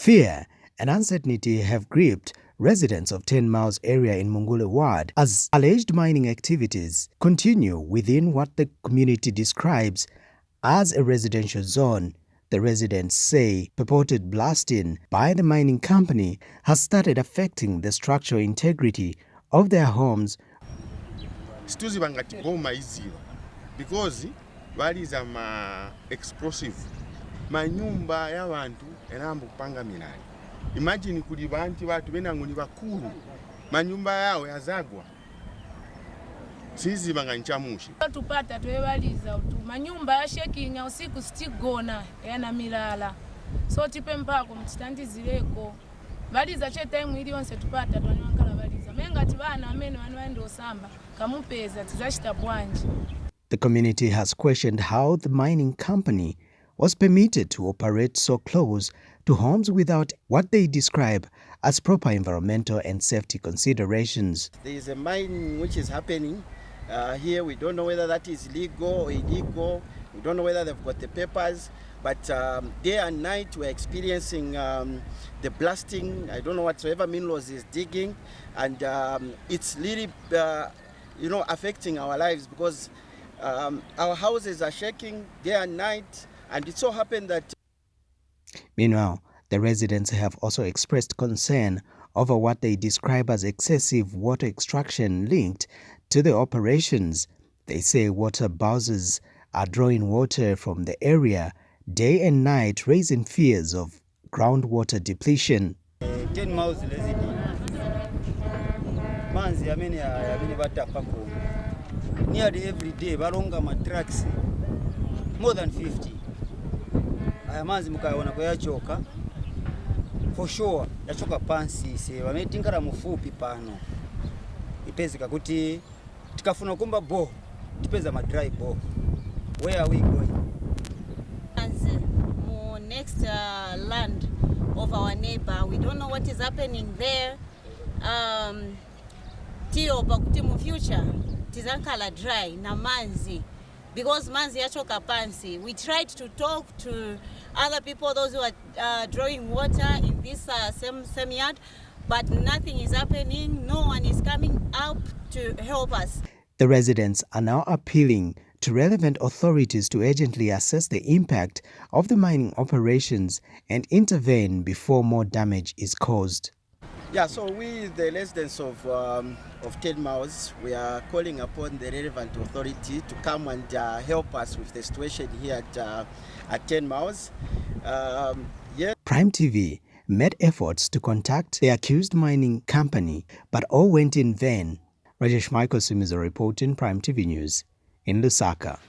Fear and uncertainty have gripped residents of 10 Miles area in Mungule ward as alleged mining activities continue within what the community describes as a residential zone. The residents say purported blasting by the mining company has started affecting the structural integrity of their homes. Because valiza ma explosive manyumba ya vantu enambo kupanga milali. Imagine kuli bantu watu benangu ni bakulu manyumba yao yazagwa sizi banganchamushi tupata twebaliza utu manyumba ya shekinga usiku sitigona yana milala so tipe mpako mtitandizileko baliza che time ili onse tupata twanyankala baliza menga tibana amene wanwaende osamba kamupeza tizashita bwanji. The community has questioned how the mining company was permitted to operate so close to homes without what they describe as proper environmental and safety considerations. There is a mine which is happening here. We don't know whether that is legal or illegal. We don't know whether they've got the papers. But day and night we're experiencing the blasting. I don't know whatsoever minerals is digging. And it's really, affecting our lives because our houses are shaking day and night, and it so happened that... Meanwhile, the residents have also expressed concern over what they describe as excessive water extraction linked to the operations. They say water bowsers are drawing water from the area day and night, raising fears of groundwater depletion. 10 miles manzi yamene batapako nearly every day balonga matracks more than 50. Aya manzi mukayona kwa yachoka for sure yachoka pansi se bametingala mufupi pano ipezeka kuti tikafuna kumba bo tipeza ma dry bo. Where are we going? Next land of our neighbor, we don't know what is happening there. Tio pakuti mu future tizankala dry na manzi because manzi yachoka pansi. We tried to talk to other people, those who are drawing water in this same yard, but nothing is happening. No one is coming up to help us. The residents are now appealing to relevant authorities to urgently assess the impact of the mining operations and intervene before more damage is caused. Yeah, so we, the residents of 10 Miles, we are calling upon the relevant authority to come and help us with the situation here at 10 Miles. Prime TV made efforts to contact the accused mining company, but all went in vain. Rajesh Simiza reporting, Prime TV News in Lusaka.